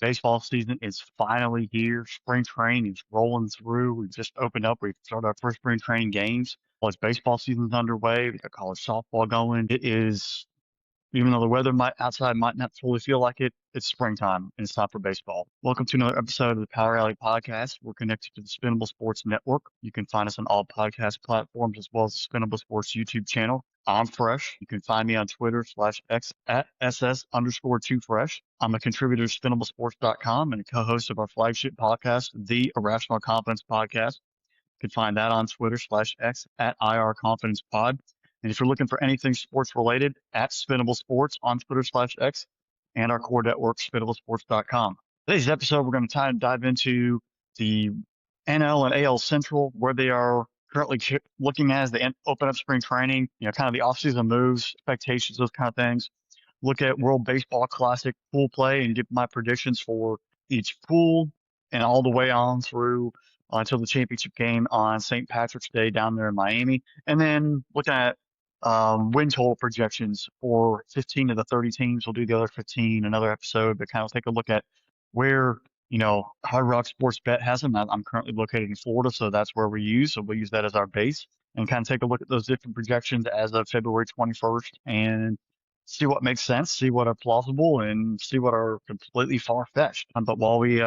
Baseball season is finally here. Spring training is rolling through. We've just opened up. We've started our first spring training games. College baseball season's underway. We got college softball going. It is, even though the weather outside might not fully feel like it, it's springtime and it's time for baseball. Welcome to another episode of the Power Alley Podcast. We're connected to the Spinnable Sports Network. You can find us on all podcast platforms as well as the Spinnable Sports YouTube channel. I'm Fresh. You can find me on Twitter/X at SS_2Fresh. I'm a contributor to SpinnableSports.com and a co-host of our flagship podcast, the Irrational Confidence Podcast. You can find that on Twitter/X at IR Confidence Pod. And if you're looking for anything sports related, at Spinnable Sports on Twitter/X and our core network, SpinnableSports.com. Today's episode, we're going to dive into the NL and AL Central, where they are currently looking at as they open up spring training, kind of the offseason moves, expectations, those kind of things. Look at World Baseball Classic pool play and give my predictions for each pool and all the way on through until the championship game on St. Patrick's Day down there in Miami. And then look at win total projections for 15 of the 30 teams. We'll do the other 15 another episode, but kind of take a look at where Hard Rock Sports Bet has them. I'm currently located in Florida, so that's where we use. So we'll use that as our base and kind of take a look at those different projections as of February 21st and see what makes sense, see what are plausible, and see what are completely far-fetched. But while we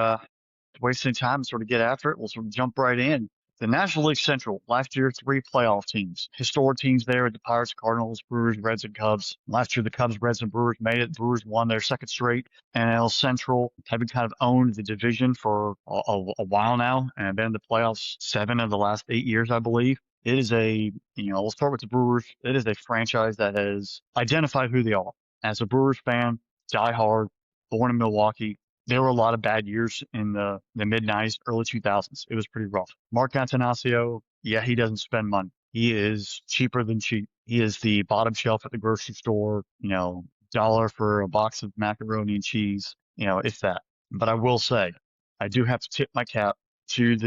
wasting time and sort of get after it, we'll sort of jump right in. The National League Central, last year, 3 playoff teams. Historic teams there, the Pirates, Cardinals, Brewers, Reds, and Cubs. Last year, the Cubs, Reds, and Brewers made it. Brewers won their second straight. NL Central having kind of owned the division for a while now and been in the playoffs 7 of the last 8 years, I believe. It is we'll start with the Brewers. It is a franchise that has identified who they are. As a Brewers fan, die hard, born in Milwaukee, there were a lot of bad years in the mid-90s, early 2000s. It was pretty rough. Mark Antanasio, yeah, he doesn't spend money. He is cheaper than cheap. He is the bottom shelf at the grocery store, dollar for a box of macaroni and cheese, if that. But I will say, I do have to tip my cap to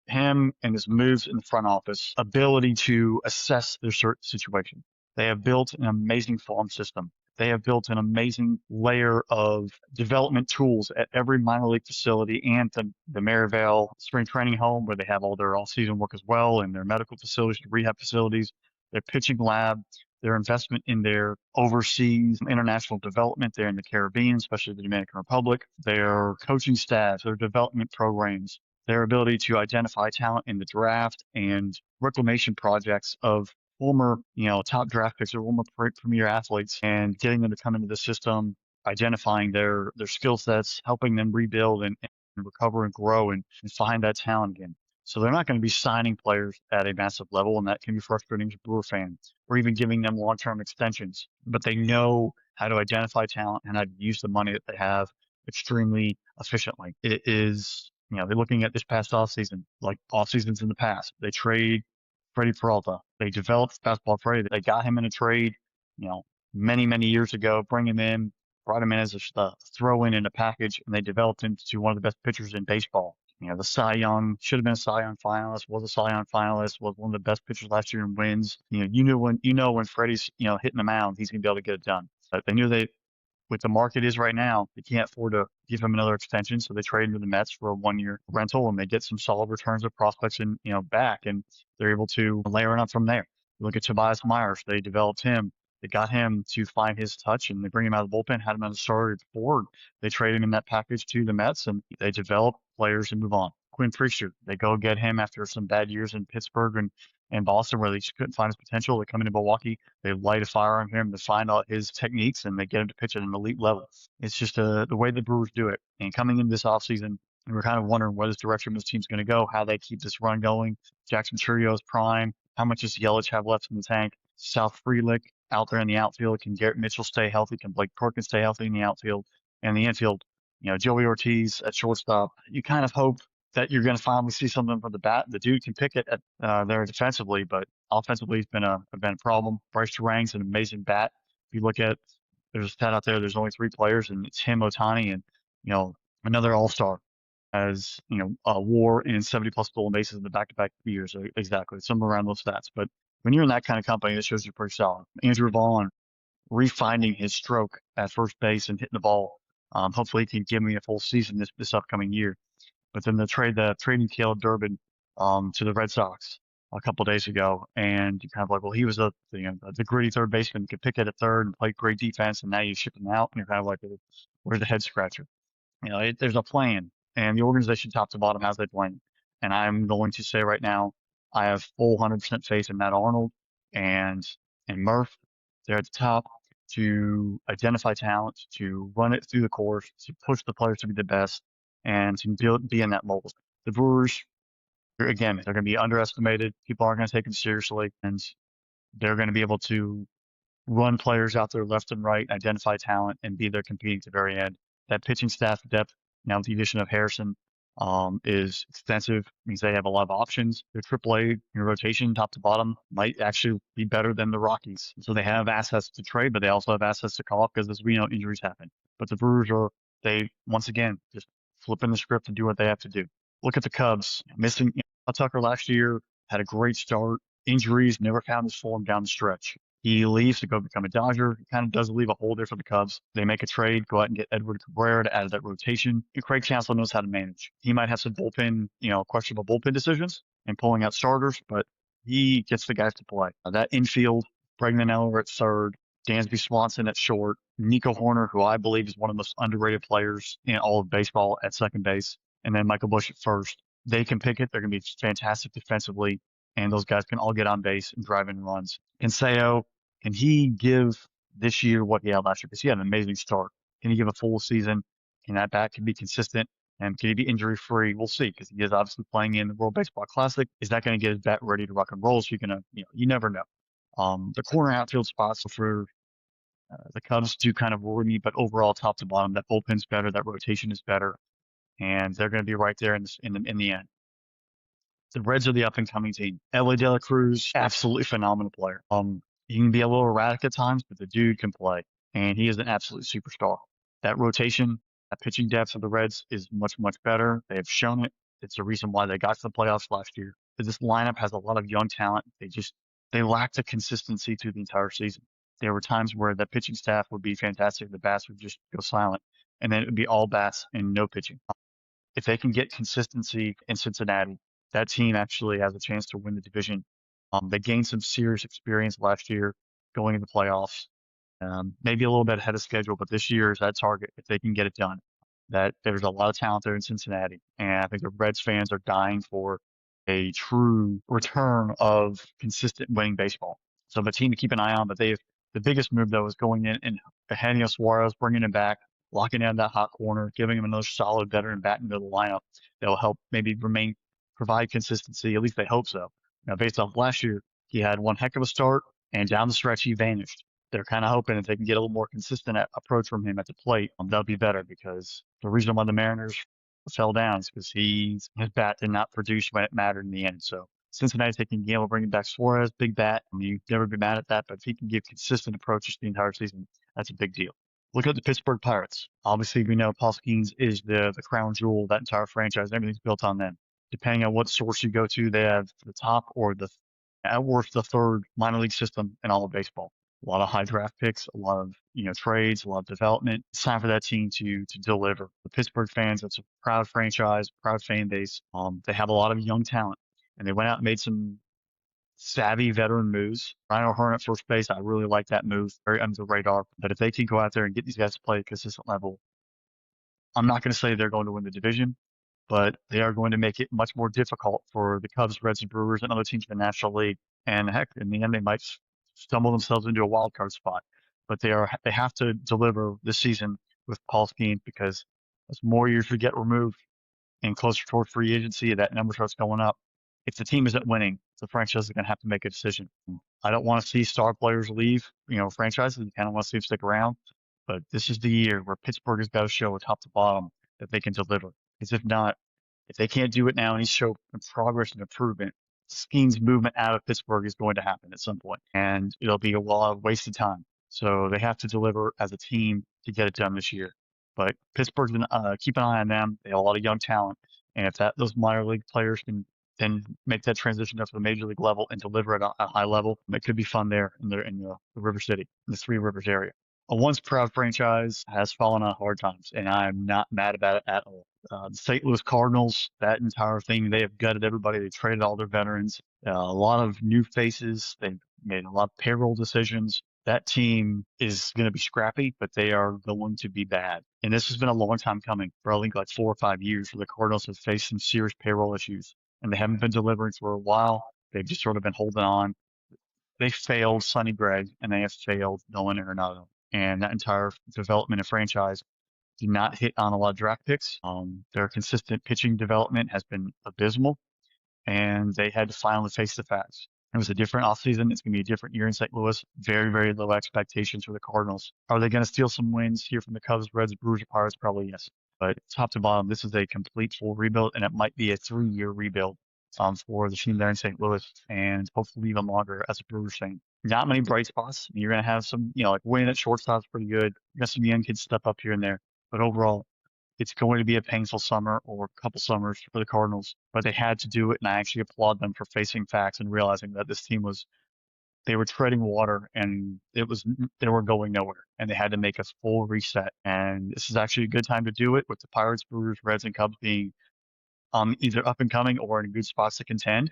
him and his moves in the front office ability to assess their certain situation. They have built an amazing farm system. They have built an amazing layer of development tools at every minor league facility and the Maryvale spring training home where they have all their off-season work as well, and their medical facilities, rehab facilities, their pitching lab, their investment in their overseas international development there in the Caribbean, especially the Dominican Republic, their coaching staff, their development programs, their ability to identify talent in the draft and reclamation projects of former, top draft picks or former premier athletes and getting them to come into the system, identifying their skill sets, helping them rebuild and recover and grow and find that talent again. So they're not going to be signing players at a massive level, and that can be frustrating to Brewer fans, or even giving them long-term extensions. But they know how to identify talent and how to use the money that they have extremely efficiently. It is, they're looking at this past offseason, like off seasons in the past. They trade Freddie Peralta. They developed Fastball Freddie. They got him in a trade, many, many years ago, bring him in, brought him in as a throw in a package, and they developed him to one of the best pitchers in baseball. The Cy Young should have been a Cy Young finalist, was a Cy Young finalist, was one of the best pitchers last year in wins. When Freddie's, hitting the mound, he's going to be able to get it done. But they knew with the market is right now, they can't afford to give him another extension, so they trade him to the Mets for a 1-year rental, and they get some solid returns of prospects and back, and they're able to layer it up from there. Look at Tobias Myers; they developed him. They got him to find his touch, and they bring him out of the bullpen, had him on the starter before. They trade him in that package to the Mets, and they develop players and move on. Quinn Priester, they go get him after some bad years in Pittsburgh and Boston where they just couldn't find his potential. They come into Milwaukee, they light a fire on him to find out his techniques, and they get him to pitch at an elite level. It's just the way the Brewers do it. And coming into this offseason, we're kind of wondering where this direction this team's going to go, how they keep this run going. Jackson Churrio's prime. How much does Yelich have left in the tank? South Frelick out there in the outfield. Can Garrett Mitchell stay healthy? Can Blake Perkins stay healthy in the outfield? And the infield, Joey Ortiz at shortstop. You kind of hope that you're going to finally see something from the bat. The dude can pick it at there defensively, but offensively it's been a problem. Bryce Terang's an amazing bat. If you look at, there's a stat out there, there's only 3 players, and it's him, Ohtani, and another all-star as a WAR and 70+ stolen bases in the back-to-back years. Exactly, somewhere around those stats. But when you're in that kind of company, that shows you're pretty solid. Andrew Vaughn refining his stroke at first base and hitting the ball Hopefully, he can give me a full season this upcoming year. But then the trading Caleb Durbin to the Red Sox a couple days ago, and you're kind of like, well, he was the gritty third baseman, could pick it at third and play great defense, and now you ship him out, and you're kind of like, where's the head scratcher? There's a plan, and the organization, top to bottom, has a plan. And I'm going to say right now, I have full 100% faith in Matt Arnold and Murph. They're at the top to identify talent, to run it through the course, to push the players to be the best, and to be in that mold. The Brewers, again, they're going to be underestimated. People aren't going to take them seriously, and they're going to be able to run players out there left and right, identify talent, and be there competing to the very end. That pitching staff depth, now with the addition of Harrison, is extensive. Means they have a lot of options. Their AAA rotation, top to bottom, might actually be better than the Rockies. So they have assets to trade, but they also have assets to call up because, as we know, injuries happen. But the Brewers they once again just flipping the script and do what they have to do. Look at the Cubs missing Tucker last year, had a great start. Injuries never found his form down the stretch. He leaves to go become a Dodger. He kind of does leave a hole there for the Cubs. They make a trade, go out and get Edward Cabrera to add to that rotation. And Craig Counsell knows how to manage. He might have some questionable bullpen decisions and pulling out starters, but he gets the guys to play. That infield, Bregman Eller at third, Dansby Swanson at short, Nico Horner, who I believe is one of the most underrated players in all of baseball, at second base, and then Michael Busch at first. They can pick it. They're going to be fantastic defensively, and those guys can all get on base and drive in runs. Seo, can he give this year what he had last year? Because he had an amazing start. Can he give a full season? Can that bat can be consistent? And can he be injury free? We'll see, because he is obviously playing in the World Baseball Classic. Is that going to get his bat ready to rock and roll? So you're going to, you never know. The corner outfield spots for the Cubs do kind of worry me, but overall, top to bottom, that bullpen's better, that rotation is better, and they're going to be right there in the end. The Reds are the up and coming team. Elly De La Cruz, absolutely phenomenal player. He can be a little erratic at times, but the dude can play, and he is an absolute superstar. That rotation, that pitching depth of the Reds is much, much better. They have shown it. It's the reason why they got to the playoffs last year. But this lineup has a lot of young talent. They lack the consistency through the entire season. There were times where the pitching staff would be fantastic. The bats would just go silent, and then it would be all bats and no pitching. If they can get consistency in Cincinnati, that team actually has a chance to win the division. They gained some serious experience last year going into the playoffs. Maybe a little bit ahead of schedule, but this year is that target if they can get it done. That there's a lot of talent there in Cincinnati, and I think the Reds fans are dying for a true return of consistent winning baseball. So the team to keep an eye on, but the biggest move though is going in and Eugenio Suarez, bringing him back, locking down that hot corner, giving him another solid veteran bat into the lineup that will help maybe provide consistency. At least they hope so. Now, based off last year, he had one heck of a start, and down the stretch he vanished. They're kind of hoping if they can get a little more consistent approach from him at the plate, that'll be better, because the reason why the Mariners fell down is because his bat did not produce when it mattered in the end. So Cincinnati's taking a gamble, bringing back Suarez, big bat. I mean, you've never been mad at that, but if he can give consistent approaches the entire season, that's a big deal. Look at the Pittsburgh Pirates. Obviously, we know Paul Skeens is the crown jewel of that entire franchise. Everything's built on them. Depending on what source you go to, they have the top or at worst, the third minor league system in all of baseball. A lot of high draft picks, a lot of trades, a lot of development. It's time for that team to deliver. The Pittsburgh fans, that's a proud franchise, proud fan base. They have a lot of young talent, and they went out and made some savvy veteran moves. Ryan O'Hearn at first base, I really like that move, very under the radar. But if they can go out there and get these guys to play at a consistent level, I'm not going to say they're going to win the division, but they are going to make it much more difficult for the Cubs, Reds, and Brewers and other teams in the National League. And heck, in the end, they might stumble themselves into a wild card spot. But they have to deliver this season with Paul Skeens, because as more years we get removed and closer toward free agency, that number starts going up. If the team isn't winning, the franchise is going to have to make a decision. I don't want to see star players leave, franchises. You kind of want to see them stick around. But this is the year where Pittsburgh has got to show top to bottom that they can deliver. Because if not, if they can't do it now and he show progress and improvement, Skeens' movement out of Pittsburgh is going to happen at some point, and it'll be a lot of wasted time. So they have to deliver as a team to get it done this year. But Pittsburgh's going to keep an eye on them. They have a lot of young talent, and if those minor league players can then make that transition up to the major league level and deliver at a high level, it could be fun there in the River City, in the Three Rivers area. A once proud franchise has fallen on hard times, and I'm not mad about it at all. The St. Louis Cardinals, that entire thing, they have gutted everybody. They traded all their veterans, a lot of new faces. They've made a lot of payroll decisions. That team is going to be scrappy, but they are going to be bad. And this has been a long time coming, for I think like 4 or 5 years, where the Cardinals have faced some serious payroll issues, and they haven't been delivering for a while. They've just sort of been holding on. They failed Sonny Gregg, and they have failed Nolan Arenado. And that entire development of franchise did not hit on a lot of draft picks. Their consistent pitching development has been abysmal, and they had to finally face the facts. It was a different offseason. It's going to be a different year in St. Louis. Very, very low expectations for the Cardinals. Are they going to steal some wins here from the Cubs, Reds, Brewers, or Pirates? Probably yes. But top to bottom, this is a complete full rebuild, and it might be a 3-year rebuild for the team there in St. Louis, and hopefully even longer as a Brewers fan. Not many bright spots. You're going to have some, like winning at shortstop's pretty good. You got some young kids step up here and there. But overall, it's going to be a painful summer or a couple summers for the Cardinals, but they had to do it, and I actually applaud them for facing facts and realizing that this team they were treading water, and they were going nowhere, and they had to make a full reset. And this is actually a good time to do it with the Pirates, Brewers, Reds, and Cubs being either up and coming or in good spots to contend.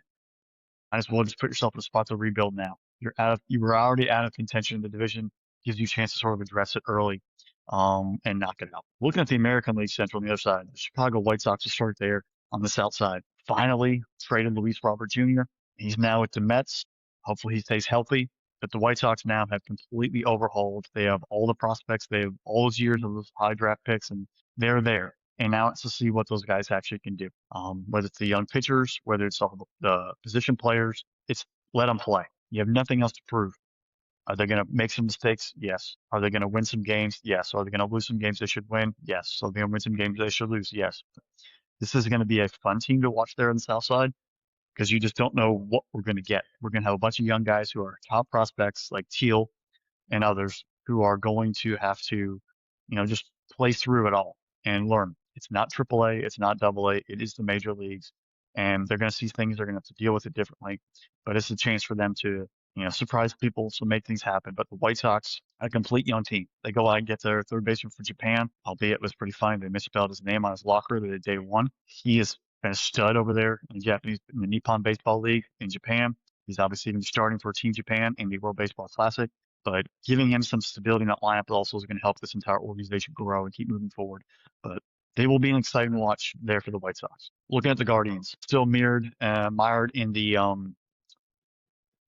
Might as well just put yourself in a spot to rebuild now. You were already out of contention in the division, gives you a chance to sort of address it early, and knock it out. Looking at the American League Central on the other side, the Chicago White Sox will start there on the south side. Finally traded Luis Robert Jr. He's now with the Mets. Hopefully he stays healthy. But the White Sox now have completely overhauled. They have all the prospects. They have all those years of those high draft picks, and they're there. And now it's to see what those guys actually can do. Whether it's the young pitchers, whether it's all the position players, it's let them play. You have nothing else to prove. Are they going to make some mistakes? Yes. Are they going to win some games? Yes. Are they going to lose some games they should win? Yes. So they're going to win some games they should lose? Yes. This is going to be a fun team to watch there on the south side, because you just don't know what we're going to get. We're going to have a bunch of young guys who are top prospects like Teal and others who are going to have to, just play through it all and learn. It's not AAA, it's not AA, it is the major leagues, and they're going to see things. They're going to have to deal with it differently. But it's a chance for them to, surprise people, so make things happen. But the White Sox, a complete young team. They go out and get their third baseman for Japan, albeit it was pretty funny. They misspelled his name on his locker the day one. He has been a stud over there in the Nippon Baseball League in Japan. He's obviously going to be starting for Team Japan in the World Baseball Classic. But giving him some stability in that lineup also is going to help this entire organization grow and keep moving forward. But they will be an exciting watch there for the White Sox. Looking at the Guardians, still mired in the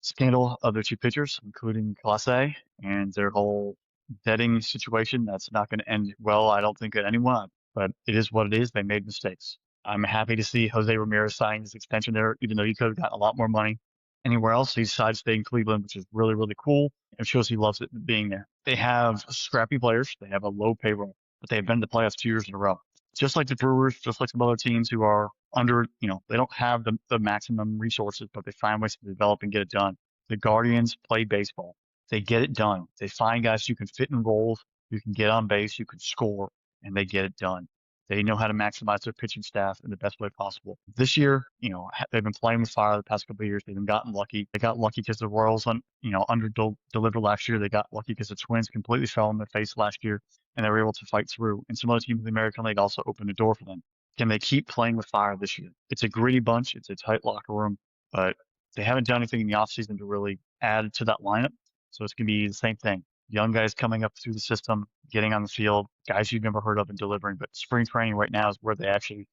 scandal of their two pitchers, including Clase, and their whole betting situation. That's not going to end well, I don't think, at anyone. But it is what it is. They made mistakes. I'm happy to see Jose Ramirez sign his extension there, even though he could have gotten a lot more money anywhere else. He decided to stay in Cleveland, which is really, really cool. It shows he loves it being there. They have scrappy players. They have a low payroll, but they've been to the playoffs 2 years in a row. Just like the Brewers, just like some other teams who are under, they don't have the maximum resources, but they find ways to develop and get it done. The Guardians play baseball. They get it done. They find guys who can fit in roles, you can get on base, you can score, and they get it done. They know how to maximize their pitching staff in the best way possible. This year, they've been playing with fire the past couple of years. They've been gotten lucky. They got lucky because the Royals, under-delivered last year. They got lucky because the Twins completely fell on their face last year, and they were able to fight through. And some other teams in the American League also opened the door for them. Can they keep playing with fire this year? It's a gritty bunch. It's a tight locker room, but they haven't done anything in the offseason to really add to that lineup. So it's going to be the same thing. Young guys coming up through the system, getting on the field, guys you've never heard of and delivering. But spring training right now is where they actually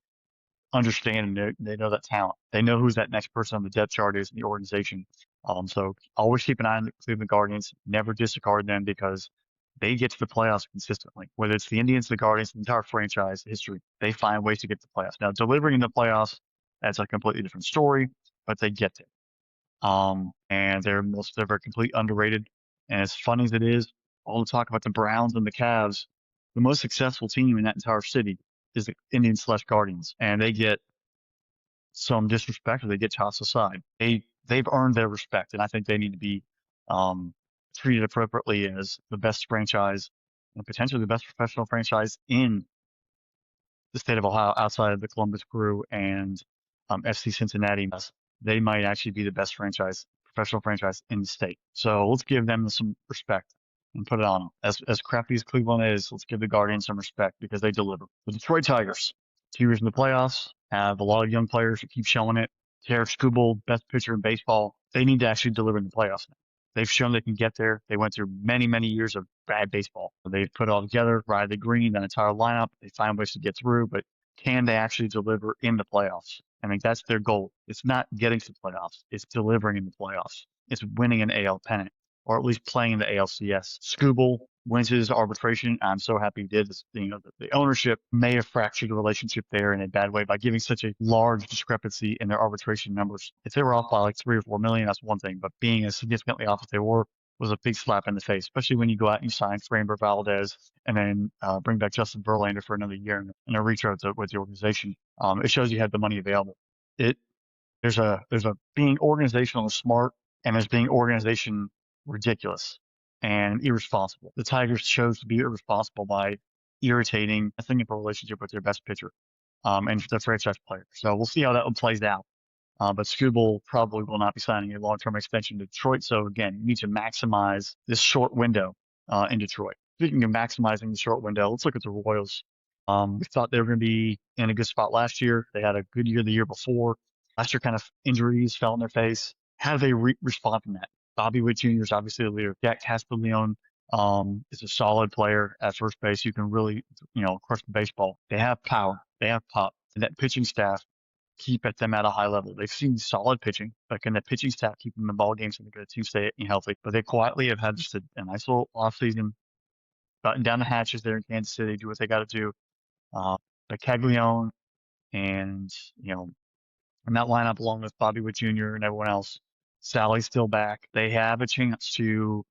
understand and they know that talent. They know who's that next person on the depth chart is in the organization. So always keep an eye on the Cleveland Guardians. Never disregard them, because they get to the playoffs consistently. Whether it's the Indians, the Guardians, the entire franchise history, they find ways to get to the playoffs. Now, delivering in the playoffs, that's a completely different story, but they get there. And they're very completely underrated. And as funny as it is, all the talk about the Browns and the Cavs, the most successful team in that entire city is the Indians/Guardians, and they get some disrespect, or they get tossed aside. They've earned their respect, and I think they need to be treated appropriately as the best franchise and potentially the best professional franchise in the state of Ohio, outside of the Columbus Crew and FC Cincinnati. They might actually be the best professional franchise in the state. So let's give them some respect. and put it on them. As crappy as Cleveland is, let's give the Guardians some respect because they deliver. The Detroit Tigers, 2 years in the playoffs, have a lot of young players who keep showing it. Tarik Skubal, best pitcher in baseball. They need to actually deliver in the playoffs now. They've shown they can get there. They went through many, many years of bad baseball. They've put it all together, ride the green, that entire lineup. They find ways to get through, but can they actually deliver in the playoffs? I mean, that's their goal. It's not getting to the playoffs. It's delivering in the playoffs. It's winning an AL pennant, or at least playing in the ALCS. Skubal wins his arbitration. I'm so happy he did. This, the ownership may have fractured the relationship there in a bad way by giving such a large discrepancy in their arbitration numbers. If they were off by like 3 or 4 million, that's one thing, but being as significantly off as they were was a big slap in the face, especially when you go out and you sign Framber Valdez and then bring back Justin Verlander for another year in a retro with the organization. It shows you had the money available. It there's a being organizational smart, and there's being organization ridiculous and irresponsible. The Tigers chose to be irresponsible by irritating, I think, a relationship with their best pitcher, and their franchise player. So we'll see how that one plays out. But Skubal probably will not be signing a long-term extension to Detroit. So again, you need to maximize this short window in Detroit. Speaking of maximizing the short window, let's look at the Royals. We thought they were going to be in a good spot last year. They had a good year the year before. Last year, kind of injuries fell in their face. How do they respond from that? Bobby Witt Jr. is obviously the leader. Jack Castiglione is a solid player at first base who can really, crush the baseball. They have power. They have pop. And that pitching staff keep at them at a high level. They've seen solid pitching, but can the pitching staff keep them in ball games and the team stay healthy? But they quietly have had just a nice little off season, button down the hatches there in Kansas City, do what they got to do. But Caglione and, in that lineup along with Bobby Witt Jr. and everyone else, Sally's still back. They have a chance to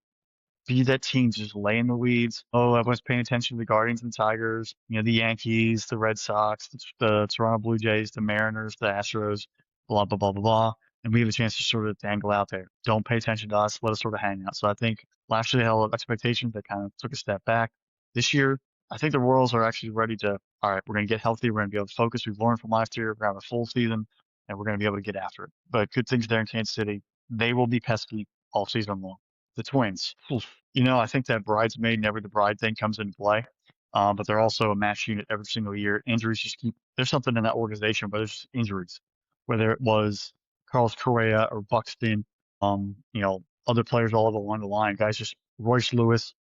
be that team to just lay in the weeds. Oh, everyone's paying attention to the Guardians and Tigers, the Yankees, the Red Sox, the Toronto Blue Jays, the Mariners, the Astros, blah, blah, blah, blah, blah. And we have a chance to sort of dangle out there. Don't pay attention to us. Let us sort of hang out. So I think last year they held expectations. They kind of took a step back. This year, I think the Royals are actually ready to, all right, we're going to get healthy. We're going to be able to focus. We've learned from last year. We're going to have a full season, and we're going to be able to get after it. But good things there in Kansas City. They will be pesky all season long. The Twins. Oof. I think that bridesmaid, never the bride thing comes into play. But they're also a match unit every single year. Injuries just there's something in that organization, but there's injuries. Whether it was Carlos Correa or Buxton, other players all along the line, guys just, Royce Lewis,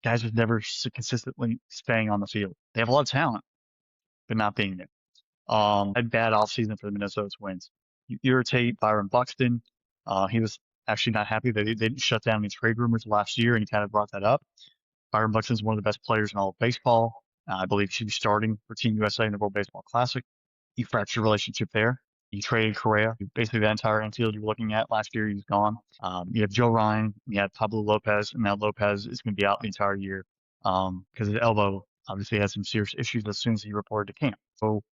guys just never consistently staying on the field. They have a lot of talent, but not being there. Had bad offseason for the Minnesota Twins. You irritate Byron Buxton. He was actually not happy that they didn't shut down any trade rumors last year, and he kind of brought that up. Byron Buxton's one of the best players in all of baseball. I believe he should be starting for Team USA in the World Baseball Classic. You fractured your relationship there. You traded Correa. Basically, the entire infield you were looking at last year, he's gone. You have Joe Ryan. You have Pablo Lopez, and now Lopez is going to be out the entire year because his elbow obviously has some serious issues as soon as he reported to camp. So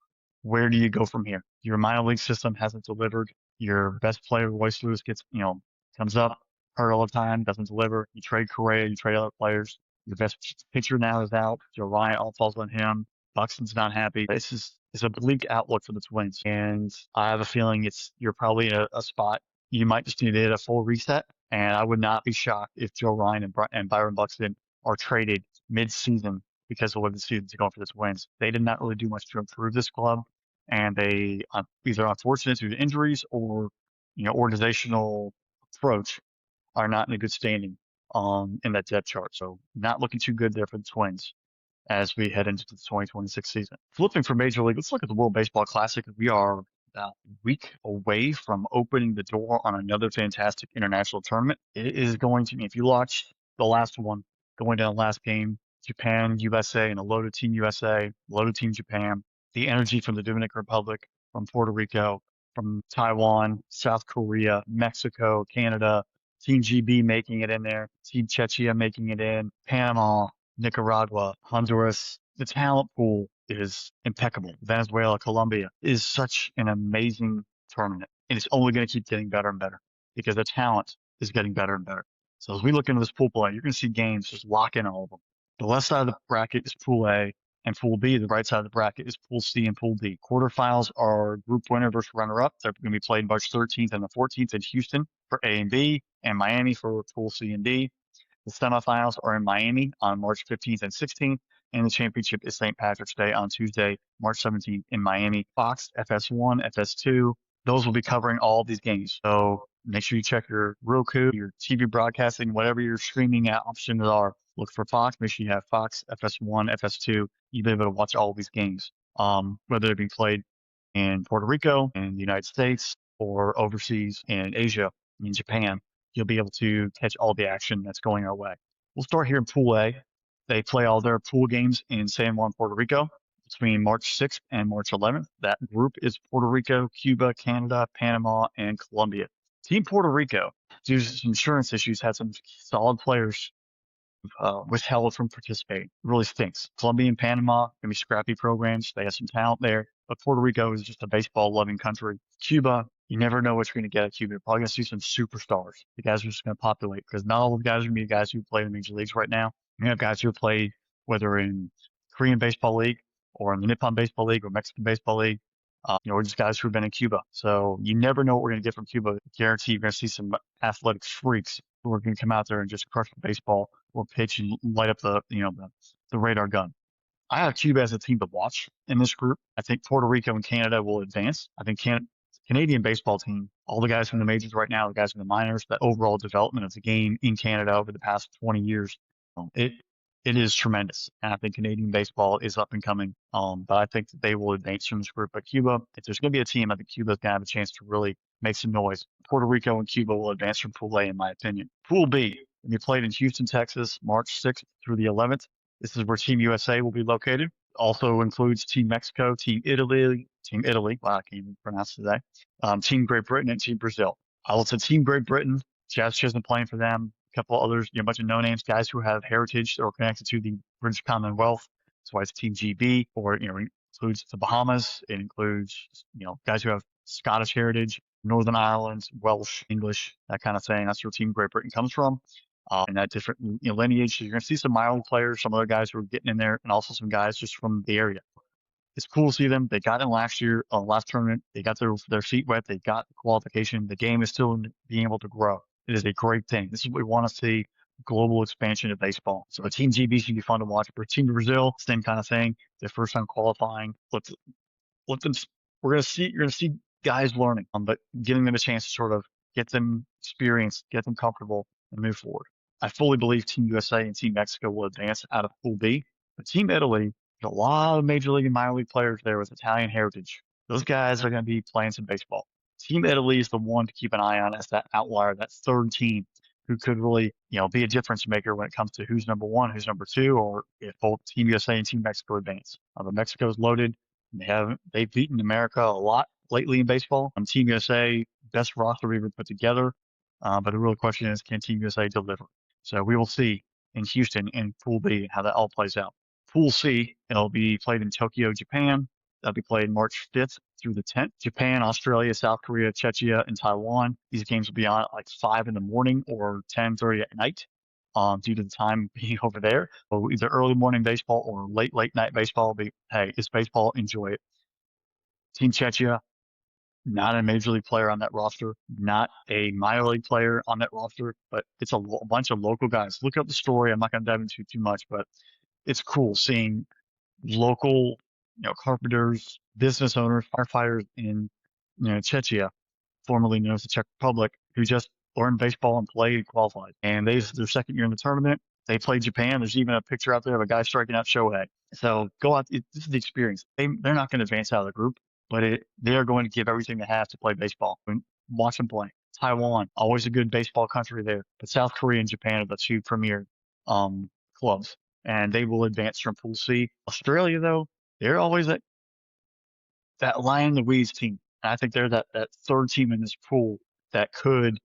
where do you go from here? Your minor league system hasn't delivered. Your best player, Royce Lewis, comes up, hurt all the time, doesn't deliver. You trade Correa, you trade other players. Your best pitcher now is out. Joe Ryan, all falls on him. Buxton's not happy. It's a bleak outlook for the Twins, and I have a feeling you're probably in a spot you might just need to hit a full reset. And I would not be shocked if Joe Ryan and Byron Buxton are traded mid-season because of the way the season's going for the Twins. They did not really do much to improve this club, and they either unfortunate due to injuries or organizational approach are not in a good standing in that depth chart. So not looking too good there for the Twins as we head into the 2026 season. Flipping from Major League, let's look at the World Baseball Classic. We are about a week away from opening the door on another fantastic international tournament. It is going to be, if you watch the last one, going down the last game, Japan, USA, and a loaded Team USA, loaded Team Japan, the energy from the Dominican Republic, from Puerto Rico, from Taiwan, South Korea, Mexico, Canada, Team GB making it in there, Team Czechia making it in, Panama, Nicaragua, Honduras. The talent pool is impeccable. Venezuela, Colombia is such an amazing tournament. And it's only going to keep getting better and better because the talent is getting better and better. So as we look into this pool play, you're going to see games just lock in all of them. The left side of the bracket is Pool A, and Pool B, the right side of the bracket, is Pool C and Pool D. Quarterfinals are group winner versus runner-up. They're going to be played March 13th and the 14th in Houston for A and B, and Miami for Pool C and D. The semifinals are in Miami on March 15th and 16th, and the championship is St. Patrick's Day on Tuesday, March 17th in Miami. Fox, FS1, FS2, those will be covering all of these games. So make sure you check your Roku, your TV broadcasting, whatever your streaming options are. Look for Fox. Make sure you have Fox, FS1, FS2. You'll be able to watch all these games, whether they're being played in Puerto Rico, in the United States, or overseas in Asia, in Japan. You'll be able to catch all the action that's going our way. We'll start here in Pool A. They play all their pool games in San Juan, Puerto Rico between March 6th and March 11th. That group is Puerto Rico, Cuba, Canada, Panama, and Colombia. Team Puerto Rico, due to some insurance issues, had some solid players withheld from participating. It really stinks. Colombia and Panama can be scrappy programs. They have some talent there, but Puerto Rico is just a baseball-loving country. Cuba, you never know what you're going to get at Cuba. You're probably going to see some superstars. The guys are just going to populate because not all the guys are going to be guys who play in the major leagues right now. You have guys who play whether in Korean Baseball League or in the Nippon Baseball League or Mexican Baseball League. We're just guys who have been in Cuba. So you never know what we're going to get from Cuba. I guarantee you're going to see some athletic freaks who are going to come out there and just crush the baseball or pitch and light up the radar gun. I have Cuba as a team to watch in this group. I think Puerto Rico and Canada will advance. I think Canadian baseball team, all the guys from the majors right now, the guys from the minors, the overall development of the game in Canada over the past 20 years, it it is tremendous. And I think Canadian baseball is up and coming. But I think that they will advance from this group. But Cuba, if there's going to be a team, I think Cuba's going to have a chance to really make some noise. Puerto Rico and Cuba will advance from Pool A, in my opinion. Pool B will be played in Houston, Texas, March 6th through the 11th. This is where Team USA will be located. Also includes Team Mexico, wow, I can't even pronounce today, Team Great Britain, and Team Brazil. I will say Team Great Britain, Jazz Chisholm playing for them, a couple others, a bunch of no-names, guys who have heritage or connected to the British Commonwealth. That's why it's Team GB, or, it includes the Bahamas. It includes, guys who have Scottish heritage, Northern Ireland, Welsh, English, that kind of thing. That's where Team Great Britain comes from. And that different lineage. So you're going to see some minor players, some other guys who are getting in there, and also some guys just from the area. It's cool to see them. They got in last year, last tournament. They got their feet wet. They got the qualification. The game is still being able to grow. It is a great thing. This is what we want to see: global expansion of baseball. So a Team GB should be fun to watch. For Team Brazil, same kind of thing. Their first time qualifying. Let them. You're gonna see guys learning, but giving them a chance to sort of get them experience, get them comfortable, and move forward. I fully believe Team USA and Team Mexico will advance out of Pool B. But Team Italy, there's a lot of major league and minor league players there with Italian heritage. Those guys are going to be playing some baseball. Team Italy is the one to keep an eye on as that outlier, that third team who could really, be a difference maker when it comes to who's number one, who's number two, or if both Team USA and Team Mexico advance. But Mexico's loaded. They've beaten America a lot lately in baseball. Team USA, best roster we've ever put together. But the real question is, can Team USA deliver? So we will see in Houston in Pool B how that all plays out. Pool C, it'll be played in Tokyo, Japan. That'll be played March 5th through the 10th. Japan, Australia, South Korea, Czechia, and Taiwan. These games will be on at like 5 in the morning or 10:30 at night, due to the time being over there. So either early morning baseball or late night baseball. Hey, it's baseball. Enjoy it. Team Czechia, not a major league player on that roster, not a minor league player on that roster, but it's a bunch of local guys. Look up the story. I'm not going to dive into too much, but it's cool seeing local, carpenters, business owners, firefighters in, Czechia, formerly known as the Czech Republic, who just learned baseball and played and qualified. And their second year in the tournament. They played Japan. There's even a picture out there of a guy striking out Shohei. So go out. This is the experience. They're not going to advance out of the group, but they are going to give everything they have to play baseball. And watch them play. Taiwan, always a good baseball country there. But South Korea and Japan are the two premier clubs, and they will advance from Pool C. Australia, though, they're always that line in the weeds team. And I think they're that third team in this pool that could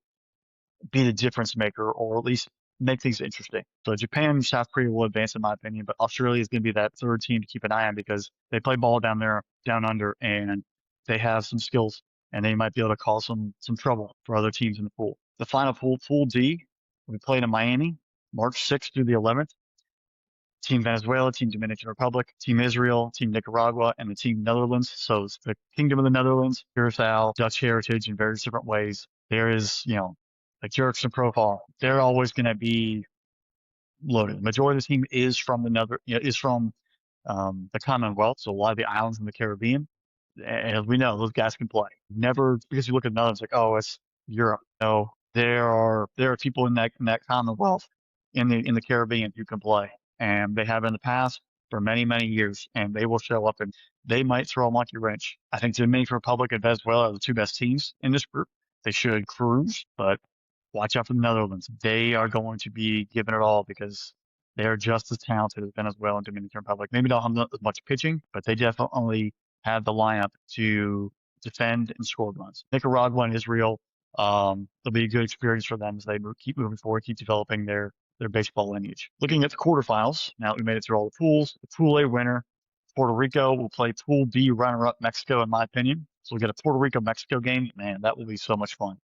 be the difference maker, or at least make things interesting. So Japan and South Korea will advance, in my opinion, but Australia is going to be that third team to keep an eye on because they play ball down there, down under, and they have some skills, and they might be able to cause some trouble for other teams in the pool. The final pool, Pool D, will be played in Miami, March 6th through the 11th. Team Venezuela, Team Dominican Republic, Team Israel, Team Nicaragua, and the Team Netherlands. So it's the Kingdom of the Netherlands, Curaçao, Dutch heritage in various different ways. There is, like Jerks and Profile, they're always going to be loaded. The majority of the team is from the Commonwealth, so a lot of the islands in the Caribbean. And as we know, those guys can play. Never because you look at another, it's like, oh, it's Europe. No, there are people in that Commonwealth in the Caribbean who can play, and they have in the past for many years, and they will show up and they might throw a monkey wrench. I think Dominican Republic and Venezuela are the two best teams in this group. They should cruise, but watch out for the Netherlands. They are going to be giving it all because they are just as talented as Venezuela and Dominican Republic. Maybe don't have as much pitching, but they definitely have the lineup to defend and score runs. Nicaragua and Israel, it'll be a good experience for them as they keep moving forward, keep developing their baseball lineage. Looking at the quarterfinals, now that we made it through all the pools, the Pool A winner, Puerto Rico, will play Pool B runner-up Mexico, in my opinion. So we'll get a Puerto Rico-Mexico game. Man, that will be so much fun.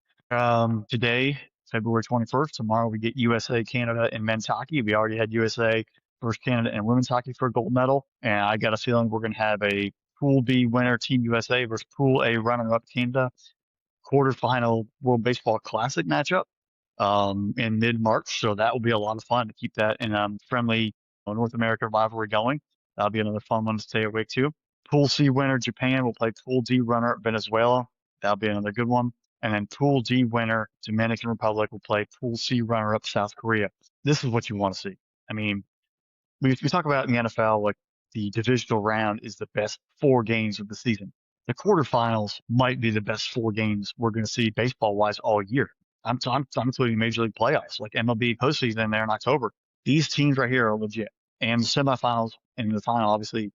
Today, February 21st, tomorrow we get USA, Canada, and men's hockey. We already had USA versus Canada and women's hockey for a gold medal. And I got a feeling we're going to have a Pool B winner, Team USA versus Pool A runner-up Canada quarterfinal World Baseball Classic matchup in mid-March. So that will be a lot of fun to keep that in friendly North American rivalry going. That'll be another fun one to stay awake to. Pool C winner, Japan, will play Pool D runner, Venezuela. That'll be another good one. And then Pool D winner, Dominican Republic, will play Pool C runner-up South Korea. This is what you want to see. I mean, we talk about in the NFL, like the divisional round is the best 4 games of the season. The quarterfinals might be the best 4 games we're going to see baseball-wise all year. I'm including Major League playoffs, like MLB postseason in there in October. These teams right here are legit. And the semifinals and the final, obviously,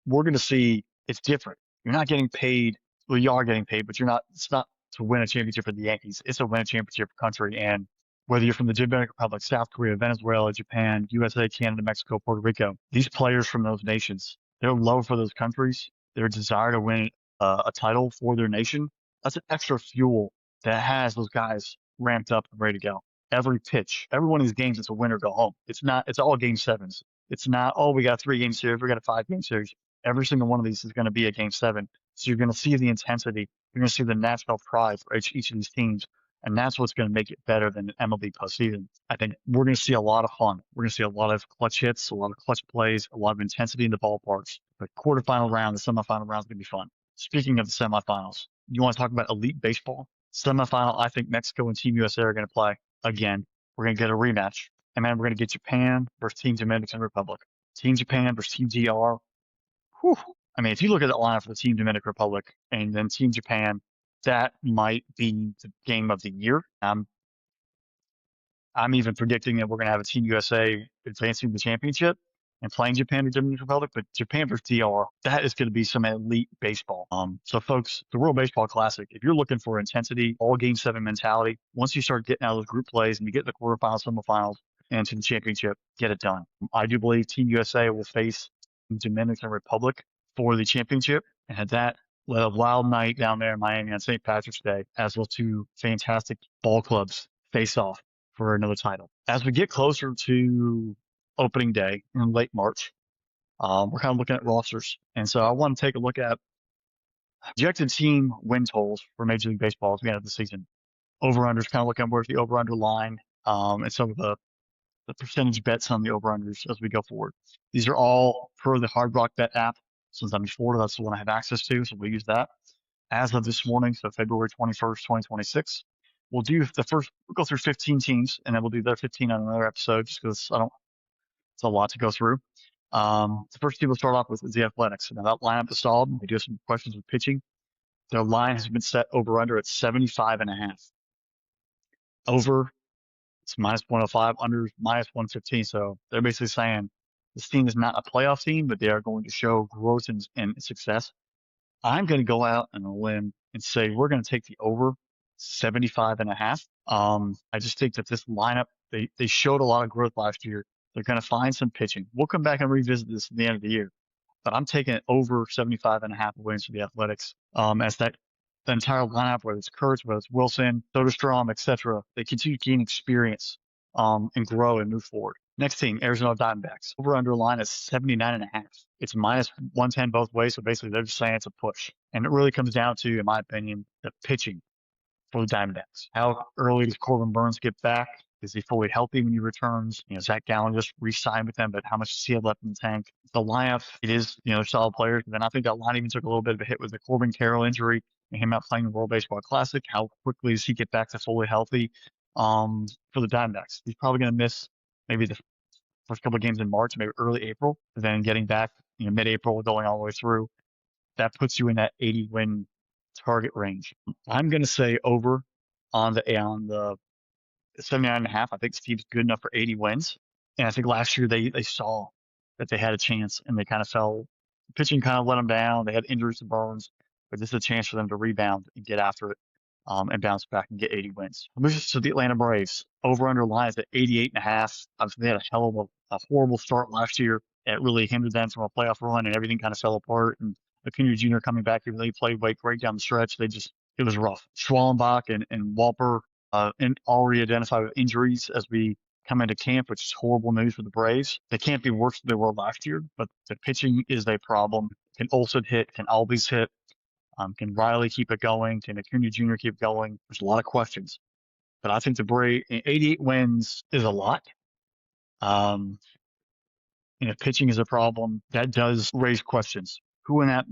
we're going to see it's different. You're not getting paid. Well, you are getting paid, but it's not to win a championship for the Yankees. It's to win a championship for country. And whether you're from the Dominican Republic, South Korea, Venezuela, Japan, USA, Canada, Mexico, Puerto Rico, these players from those nations, their love for those countries, their desire to win a title for their nation, that's an extra fuel that has those guys ramped up and ready to go. Every pitch, every one of these games, it's a win or go home. It's all game sevens. It's not, oh, we got a 3-game series, we got a 5-game series. Every single one of these is going to be a game 7. So you're going to see the intensity. You're going to see the national pride for each of these teams. And that's what's going to make it better than MLB postseason. I think we're going to see a lot of fun. We're going to see a lot of clutch hits, a lot of clutch plays, a lot of intensity in the ballparks. The quarterfinal round, the semifinal round is going to be fun. Speaking of the semifinals, you want to talk about elite baseball? Semifinal, I think Mexico and Team USA are going to play again. We're going to get a rematch. And then we're going to get Japan versus Team Dominican Republic. Team Japan versus Team DR. Whew. I mean, if you look at the lineup for the Team Dominican Republic and then Team Japan, that might be the game of the year. I'm even predicting that we're going to have a Team USA advancing the championship and playing Japan or Dominican Republic, but Japan versus DR, that is going to be some elite baseball. So folks, the World Baseball Classic, if you're looking for intensity, all game 7 mentality, once you start getting out of those group plays and you get the quarterfinals, semifinals, and to the championship, get it done. I do believe Team USA will face Dominican Republic for the championship, and at that, let a wild night down there in Miami on St. Patrick's Day, as will two fantastic ball clubs face off for another title. As we get closer to opening day in late March, we're kind of looking at rosters. And so I want to take a look at projected team win totals for Major League Baseball at the end of the season. Over-unders, kind of looking at where's the over-under line and some of the percentage bets on the over-unders as we go forward. These are all per the Hard Rock Bet app. Since I'm in Florida, that's the one I have access to, so we'll use that. As of this morning, so February 21st, 2026, we'll go through 15 teams, and then we'll do the 15 on another episode just because it's a lot to go through. The first team we'll start off with is the Athletics. Now that lineup is solid. We do have some questions with pitching. Their line has been set over-under at 75.5. Over, it's minus 105, under minus 115. So they're basically saying this team is not a playoff team, but they are going to show growth and success. I'm going to go out on a limb and say we're going to take the over 75.5. I just think that this lineup, they showed a lot of growth last year. They're going to find some pitching. We'll come back and revisit this at the end of the year, but I'm taking it over 75.5 wins for the Athletics. As the entire lineup, whether it's Kurtz, whether it's Wilson, Soderstrom, etc., they continue to gain experience, and grow and move forward. Next team, Arizona Diamondbacks. Over-under line is 79.5. It's minus 110 both ways, so basically they're just saying it's a push. And it really comes down to, in my opinion, the pitching for the Diamondbacks. How early does Corbin Burns get back? Is he fully healthy when he returns? Zach Gallen just re-signed with them, but how much does he have left in the tank? The lineup, it is, solid players. But then I think that line even took a little bit of a hit with the Corbin Carroll injury and him not playing the World Baseball Classic. How quickly does he get back to fully healthy? For the Diamondbacks, he's probably going to miss maybe the first couple of games in March, maybe early April, but then getting back, mid-April, going all the way through. That puts you in that 80 win target range. I'm going to say over on the 79.5. I think this team's good enough for 80 wins. And I think last year they saw that they had a chance and they kind of fell. Pitching kind of let them down. They had injuries to Burns, but this is a chance for them to rebound and get after it, and bounce back and get 80 wins. Moves to the Atlanta Braves. Over under line is at 88.5. Obviously, they had a hell of a horrible start last year. It really hindered them from a playoff run, and everything kind of fell apart. And Acuna Jr. coming back, even though he played great down the stretch, it was rough. Schwallenbach and Walper and already identified with injuries as we come into camp, which is horrible news for the Braves. They can't be worse than they were last year, but the pitching is a problem. Can Olsen hit? Can Albies hit? Can Riley keep it going? Can Acuna Jr. keep going? There's a lot of questions. But I think the Braves, 88 wins is a lot. Um, and if pitching is a problem, that does raise questions. Who in that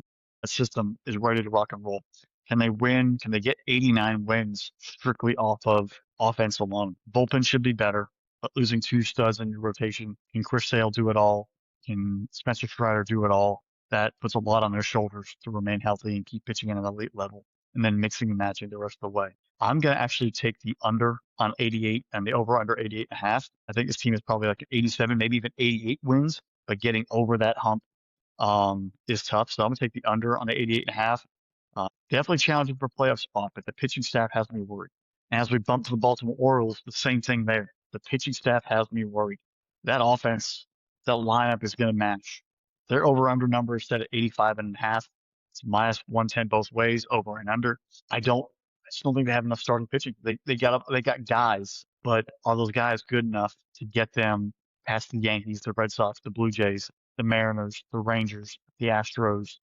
system is ready to rock and roll? Can they win? Can they get 89 wins strictly off of offense alone? Bullpen should be better, but losing two studs in your rotation, can Chris Sale do it all? Can Spencer Strider do it all? That puts a lot on their shoulders to remain healthy and keep pitching at an elite level, and then mixing and matching the rest of the way. I'm going to actually take the under on 88 and the over under 88.5. I think this team is probably like 87, maybe even 88 wins, but getting over that hump is tough. So I'm going to take the under on the 88.5. Definitely challenging for a playoff spot, but the pitching staff has me worried. And as we bump to the Baltimore Orioles, the same thing there. The pitching staff has me worried. That offense, that lineup is going to match. Their over-under number is set at 85.5. It's minus 110 both ways, over and under. I just don't think they have enough starting pitching. They got guys, but are those guys good enough to get them past the Yankees, the Red Sox, the Blue Jays, the Mariners, the Rangers, the Astros,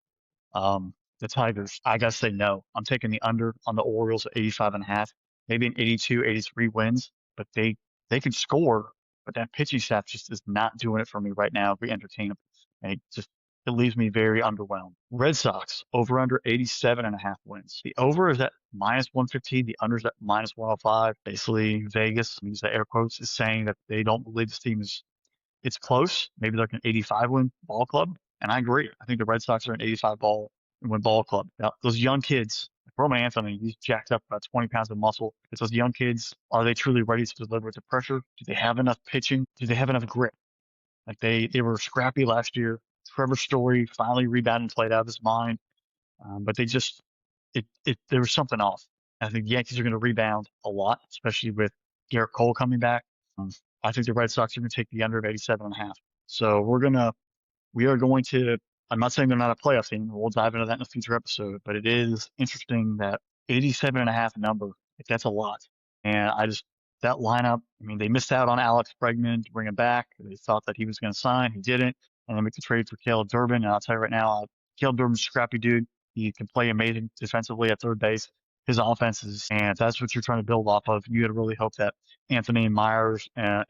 the Tigers? I gotta say no. I'm taking the under on the Orioles at 85.5, maybe an 82, 83 wins, but they can score, but that pitching staff just is not doing it for me right now if we entertain them. And it leaves me very underwhelmed. Red Sox over under 87.5 wins. The over is at minus 115. The under is at minus 105. Basically, Vegas, use the air quotes, is saying that they don't believe this team it's close. Maybe like an 85 win ball club. And I agree. I think the Red Sox are an 85 win ball club. Now, those young kids, Roman Anthony, he's jacked up about 20 pounds of muscle. It's those young kids. Are they truly ready to deliver to pressure? Do they have enough pitching? Do they have enough grit? Like they were scrappy last year. Trevor Story finally rebounded and played out of his mind. But there was something off. I think the Yankees are going to rebound a lot, especially with Garrett Cole coming back. I think the Red Sox are going to take the under of 87.5. So we are going to, I'm not saying they're not a playoff team. We'll dive into that in a future episode, but it is interesting that 87.5 number, like that's a lot. And that lineup, I mean, they missed out on Alex Bregman to bring him back. They thought that he was going to sign. He didn't. And then make the trade for Caleb Durbin. And I'll tell you right now, Caleb Durbin's a scrappy dude. He can play amazing defensively at third base. His offense and that's what you're trying to build off of. You got to really hope that Anthony Meyer and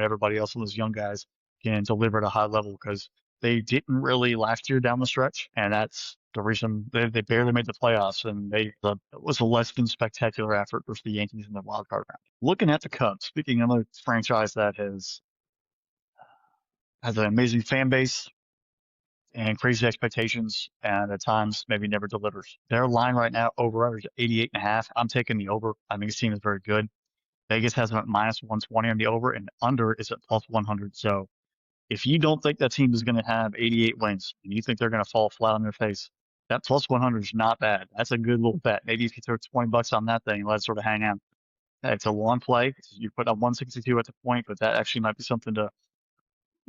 everybody else, those young guys, can deliver at a high level, because they didn't really last year down the stretch, and that's the reason they barely made the playoffs. And it was a less than spectacular effort versus the Yankees in the wild card round. Looking at the Cubs, speaking of a franchise that has an amazing fan base and crazy expectations, and at times maybe never delivers. Their line right now over is 88.5. I'm taking the over. I think this team is very good. Vegas has them at minus 120 on the over, and under is at plus 100. So if you don't think that team is going to have 88 wins and you think they're going to fall flat on their face, that plus 100 is not bad. That's a good little bet. Maybe if you throw $20 on that thing, let it sort of hang out. It's a long play. You put up 162 at the point, but that actually might be something to,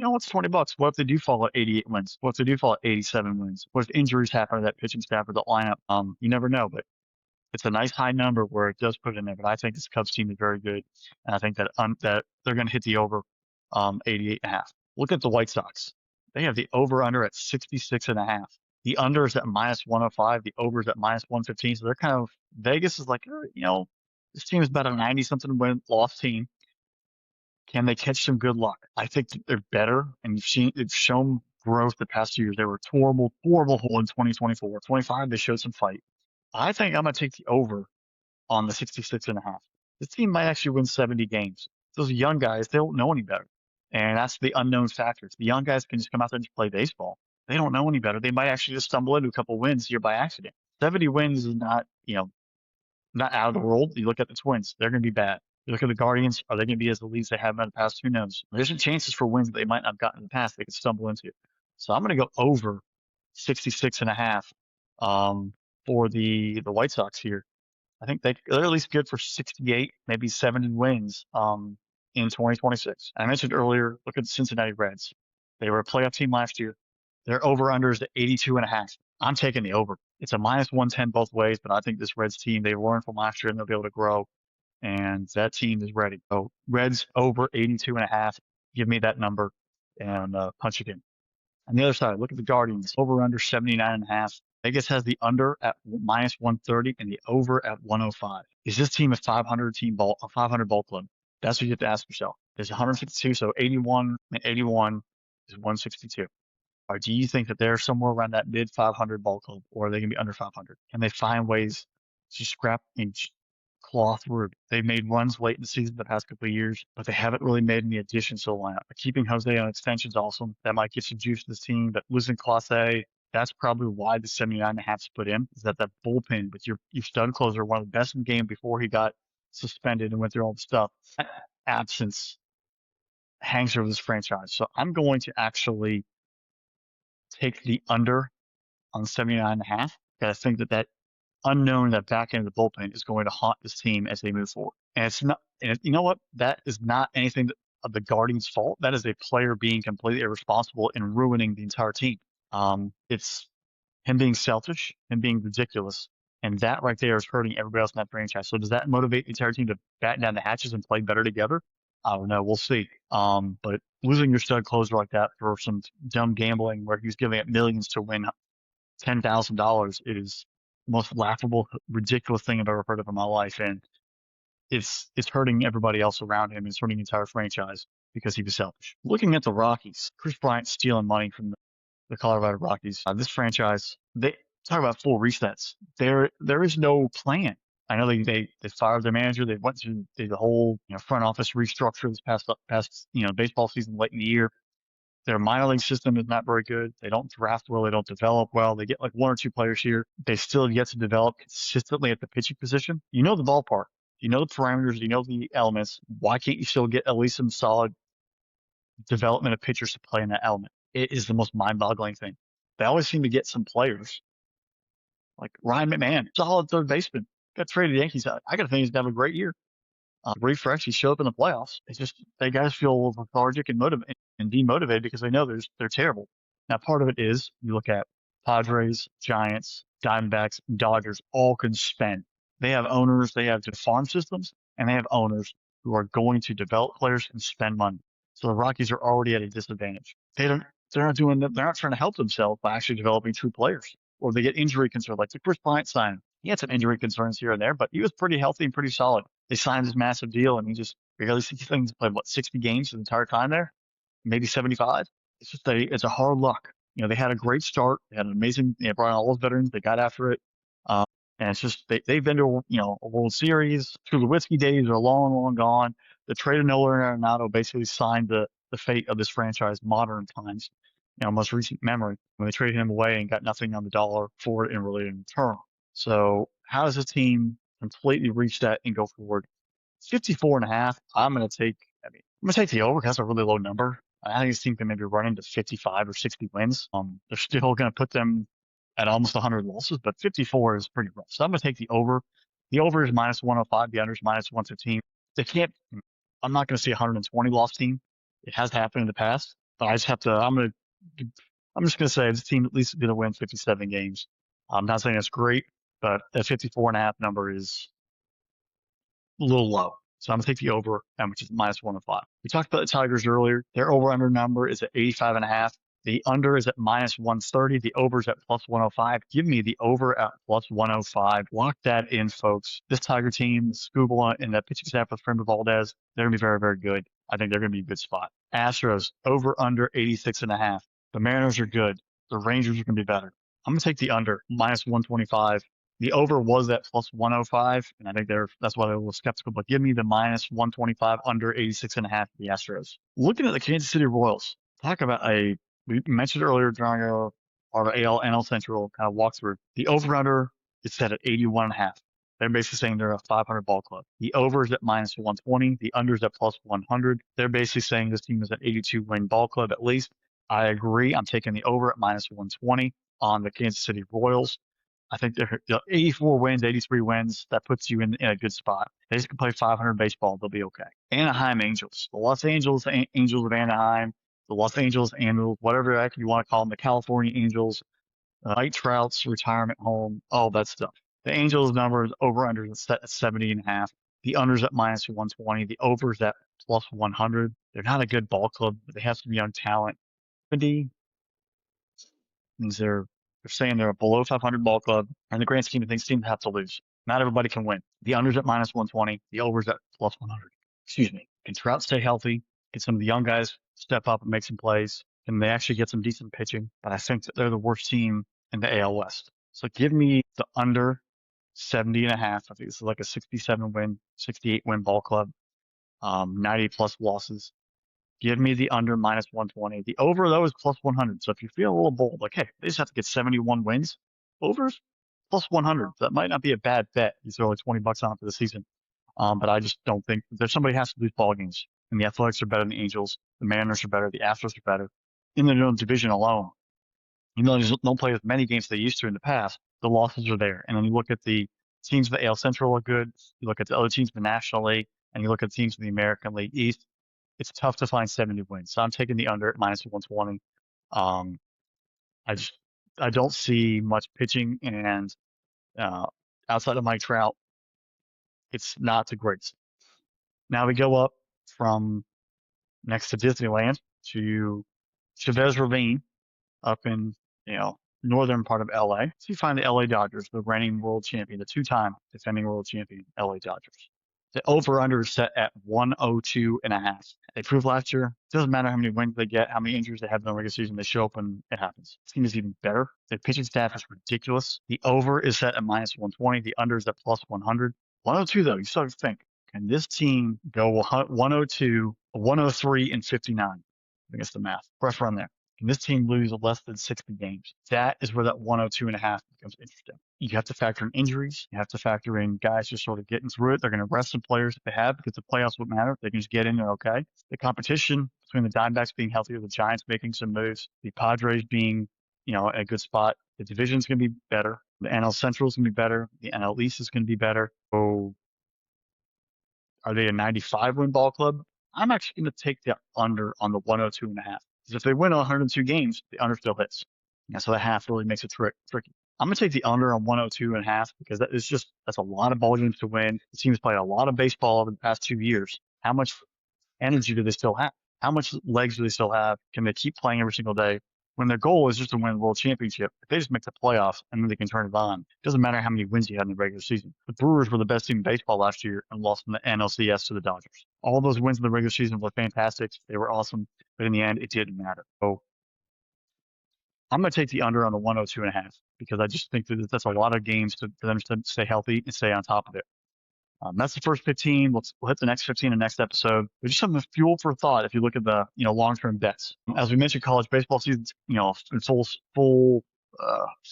what's $20? What if they do fall at 88 wins? What if they do fall at 87 wins? What if injuries happen to that pitching staff or the lineup? You never know, but it's a nice high number where it does put it in there. But I think this Cubs team is very good, and I think that they're going to hit the over 88.5. Look at the White Sox. They have the over-under at 66.5. The under is at minus 105. The over is at minus 115. So they're kind of, Vegas is like, this team is about a 90-something win loss team. Can they catch some good luck? I think that they're better, and it's shown growth the past 2 years. They were horrible, horrible hole in 2024. 25, they showed some fight. I think I'm going to take the over on the 66.5. This team might actually win 70 games. Those young guys, they don't know any better. And that's the unknown factors. The young guys can just come out there and just play baseball. They don't know any better. They might actually just stumble into a couple wins here by accident. 70 wins is not, not out of the world. You look at the Twins, they're going to be bad. You look at the Guardians, are they going to be as elite as they have been in the past? Who knows? There's some chances for wins that they might not have gotten in the past they could stumble into. So I'm going to go over 66.5 for the White Sox here. I think they're at least good for 68, maybe 70 wins in 2026. I mentioned earlier, look at the Cincinnati Reds. They were a playoff team last year. Their over-under is at 82.5. I'm taking the over. It's a minus 110 both ways, but I think this Reds team, they learned from last year and they'll be able to grow. And that team is ready. So Reds over 82.5. Give me that number and punch it in. On the other side, look at the Guardians. Over under 79.5. Vegas has the under at minus 130 and the over at 105. Is this team a 500 ball club? That's what you have to ask yourself. There's 152, so 81 and 81 is 162. Or do you think that they're somewhere around that mid 500 ball club, or are they going to be under 500? Can they find ways to scrap and claw through? They've made runs late in the season the past couple of years, but they haven't really made any additions to the lineup. Keeping Jose on extension is awesome. That might get some juice to this team, but losing Clase, that's probably why the 79.5 is put in, is that bullpen with your stud closer, one of the best in the game before he got suspended and went through all the stuff. That absence hangs over this franchise. So I'm going to actually take the under on 79.5. I think that unknown, that back end of the bullpen is going to haunt this team as they move forward. And it's not, and you know what? That is not anything of the Guardians' fault. That is a player being completely irresponsible and ruining the entire team. It's him being selfish and being ridiculous. And that right there is hurting everybody else in that franchise. So does that motivate the entire team to batten down the hatches and play better together? I don't know. We'll see. But losing your stud closer like that for some dumb gambling where he's giving up millions to win $10,000 is the most laughable, ridiculous thing I've ever heard of in my life. And it's hurting everybody else around him. It's hurting the entire franchise because he was selfish. Looking at the Rockies, Chris Bryant stealing money from the Colorado Rockies. This franchise, they talk about full resets. There is no plan. I know they fired their manager. They went through the whole front office restructure this past baseball season late in the year. Their minor league system is not very good. They don't draft well. They don't develop well. They get like one or two players here. They still have yet to develop consistently at the pitching position. You know the ballpark. You know the parameters. You know the elements. Why can't you still get at least some solid development of pitchers to play in that element? It is the most mind-boggling thing. They always seem to get some players like Ryan McMahon, solid third baseman. Got traded to the Yankees. I got to think he's going to have a great year. Refresh. He showed up in the playoffs. It's just they guys feel a little lethargic and demotivated because they know they're terrible. Now, part of it is you look at Padres, Giants, Diamondbacks, Dodgers, all can spend. They have owners, they have farm systems, and they have owners who are going to develop players and spend money. So the Rockies are already at a disadvantage. They're not trying to help themselves by actually developing true players. Or they get injury concerns, like the Chris Bryant sign. He had some injury concerns here and there, but he was pretty healthy and pretty solid. They signed this massive deal, and he just barely played 60 games the entire time there, maybe 75. It's a hard luck. They had a great start. They had an amazing. They brought in all those veterans. They got after it, and it's just they've been to a World Series. Tulowitzki days are long, long gone. The trade of Nolan Arenado basically signed the fate of this franchise modern times. Most recent memory when they traded him away and got nothing on the dollar for it in return. So how does the team completely reach that and go forward? 54.5. I'm going to take the over because that's a really low number. I think this team can maybe run into 55 or 60 wins. They're still going to put them at almost 100 losses, but 54 is pretty rough. So I'm going to take the over. The over is minus 105. The under is minus 115. They can't. I'm not going to see a 120 loss team. It has happened in the past, but I just have to. I'm just going to say this team at least is going to win 57 games. I'm not saying that's great, but that 54.5 number is a little low. So I'm going to take the over, which is minus 105. We talked about the Tigers earlier. Their over-under number is at 85.5. The under is at minus 130. The over is at plus 105. Give me the over at plus 105. Lock that in, folks. This Tiger team, Scubala and that pitching staff with Framber Valdez, they're going to be very, very good. I think they're going to be a good spot. Astros over under 86.5. The Mariners are good. The Rangers are going to be better. I'm going to take the under minus 125. The over was at plus 105, and I think that's why they're a little skeptical. But give me the minus 125 under 86.5 for the Astros. Looking at the Kansas City Royals, talk about we mentioned earlier during our AL NL Central kind of walkthrough. The over under is set at 81.5. They're basically saying they're a 500 ball club. The over is at minus 120. The under is at plus 100. They're basically saying this team is an 82 win ball club at least. I agree. I'm taking the over at minus 120 on the Kansas City Royals. I think they're 84 wins, 83 wins. That puts you in a good spot. They just can play 500 baseball. They'll be okay. Anaheim Angels, the Los Angeles Angels of Anaheim, the Los Angeles Angels, whatever the heck you want to call them, the California Angels, Mike Trout's retirement home, all that stuff. The Angels numbers over under is set at 70.5. The unders at minus 120. The overs at plus 100. They're not a good ball club, but they have some young talent. 70 means they're saying they're a below 500 ball club, and the grand scheme of things seem to have to lose. Not everybody can win. The unders at minus 120. The overs at plus 100. Excuse me. Can Trout stay healthy? Can some of the young guys step up and make some plays? Can they actually get some decent pitching? But I think that they're the worst team in the AL West. So give me the under 70.5. I think this is like a 67 win, 68 win ball club, 90 plus losses. Give me the under minus 120. The over, though, is plus 100. So if you feel a little bold, like, hey, they just have to get 71 wins, overs plus 100. That might not be a bad bet. You throw like $20 on for the season. But I just don't think there's somebody has to lose ball games. And the Athletics are better than the Angels. The Mariners are better. The Astros are better. In their own division alone, even though they don't play as many games as they used to in the past, the losses are there. And then you look at the teams of the AL Central are good. You look at the other teams in the National League, and you look at teams in the American League East. It's tough to find 70 wins. So I'm taking the under at minus 120. Um, I don't see much pitching, and outside of Mike Trout, it's not the greatest. Now we go up from next to Disneyland to Chavez Ravine up in, northern part of LA. So you find the LA Dodgers, the reigning world champion, the two-time defending world champion, LA Dodgers. The over-under is set at 102.5. They proved last year, it doesn't matter how many wins they get, how many injuries they have in the regular season, they show up and it happens. This team is even better. Their pitching staff is ridiculous. The over is set at minus 120. The under is at plus 100. 102, though, you still have to think, can this team go 102, 103, and 59? I think that's the math. Rough run there. Can this team lose less than 60 games? That is where that 102.5 becomes interesting. You have to factor in injuries. You have to factor in guys just sort of getting through it. They're going to rest some players if they have because the playoffs would matter. If they can just get in there, okay. The competition between the Diamondbacks being healthier, the Giants making some moves, the Padres being, a good spot. The division's going to be better. The NL Central is going to be better. The NL East is going to be better. So are they a 95 win ball club? I'm actually going to take the under on the 102.5. Because if they win 102 games, the under still hits. So the half really makes it tricky. I'm going to take the under on 102.5 because that's a lot of ball games to win. The team's played a lot of baseball over the past 2 years. How much energy do they still have? How much legs do they still have? Can they keep playing every single day? When their goal is just to win the world championship, if they just make the playoffs and then they can turn it on, it doesn't matter how many wins you had in the regular season. The Brewers were the best team in baseball last year and lost in the NLCS to the Dodgers. All those wins in the regular season were fantastic. They were awesome. But in the end, it didn't matter. So I'm going to take the under on the 102.5 because I just think that that's a lot of games for them to stay healthy and stay on top of it. That's the first 15. We'll hit the next 15 in the next episode. But just some fuel for thought if you look at the long-term bets. As we mentioned, college baseball season's in full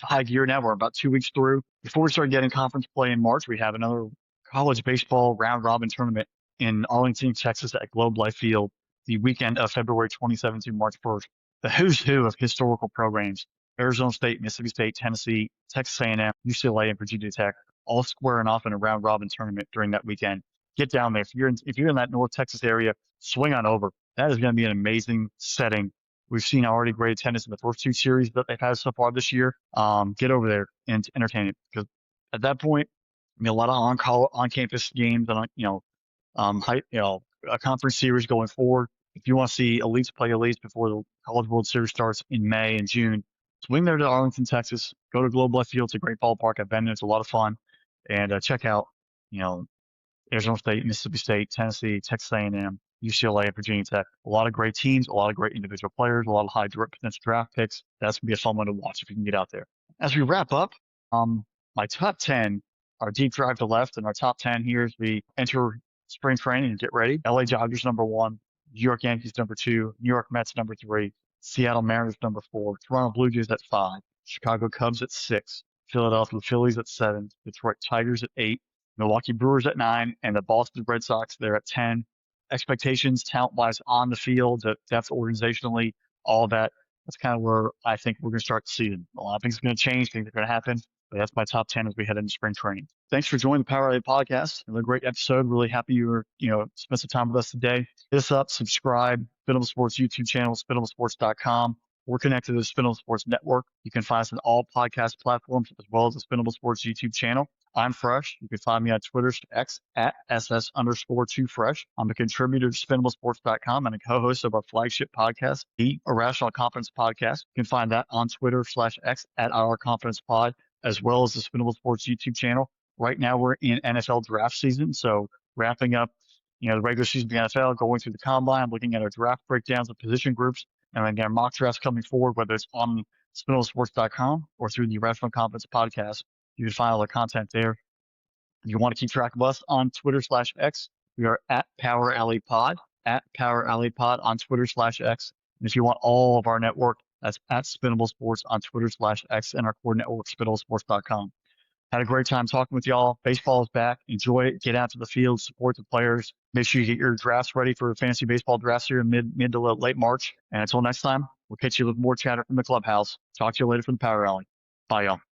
high gear now. We're about 2 weeks through. Before we start getting conference play in March, we have another college baseball round-robin tournament in Arlington, Texas at Globe Life Field the weekend of February 27th through March 1st. The who's who of historical programs: Arizona State, Mississippi State, Tennessee, Texas A&M, UCLA, and Virginia Tech, all squaring off in a round robin tournament during that weekend. Get down there. If you're in that North Texas area, swing on over. That is going to be an amazing setting. We've seen already great attendance in the first two series that they've had so far this year. Get over there and entertain it because at that point, a lot of on-campus games and a conference series going forward. If you want to see elites play elites before the College World Series starts in May and June, swing there to Arlington, Texas. Go to Globe Life Field. It's a great ballpark. I've been there. It's a lot of fun. And check out, Arizona State, Mississippi State, Tennessee, Texas A&M, UCLA, and Virginia Tech. A lot of great teams, a lot of great individual players, a lot of high potential draft picks. That's going to be a fun one to watch if you can get out there. As we wrap up, my top 10, our deep drive to left, and our top 10 here as we enter spring training and get ready. LA Dodgers number 1, New York Yankees number 2, New York Mets number 3, Seattle Mariners number 4, Toronto Blue Jays at 5, Chicago Cubs at 6, Philadelphia Phillies at 7, Detroit Tigers at 8, Milwaukee Brewers at 9, and the Boston Red Sox there at 10. Expectations, talent-wise on the field, depth organizationally, all that. That's kind of where I think we're going to start the season. A lot of things are going to change, things are going to happen. But that's my top 10 as we head into spring training. Thanks for joining the Power Alley podcast. Another great episode. Really happy you were, spent some time with us today. Hit us up, subscribe, Spinnable Sports YouTube channel, spinnablesports.com. We're connected to the Spinnable Sports Network. You can find us on all podcast platforms as well as the Spinnable Sports YouTube channel. I'm Fresh. You can find me on Twitter, X at SS_2Fresh. I'm a contributor to SpinnableSports.com and a co-host of our flagship podcast, the Irrational Confidence Podcast. You can find that on Twitter/X at Our Confidence Pod, as well as the Spinnable Sports YouTube channel. Right now we're in NFL draft season, so wrapping up, the regular season of the NFL, going through the combine, looking at our draft breakdowns of position groups, and again, mock drafts coming forward, whether it's on SpinnableSports.com or through the Irrational Confidence Podcast. You can find all the content there. If you want to keep track of us on Twitter/X, we are at Power Alley Pod, on Twitter/X. And if you want all of our network, that's at Spinnable Sports on Twitter/X and our core network, SpinnableSports.com. Had a great time talking with y'all. Baseball is back. Enjoy it. Get out to the field. Support the players. Make sure you get your drafts ready for fantasy baseball drafts here in mid to late March. And until next time, we'll catch you with more chatter from the clubhouse. Talk to you later from the Power Alley. Bye, y'all.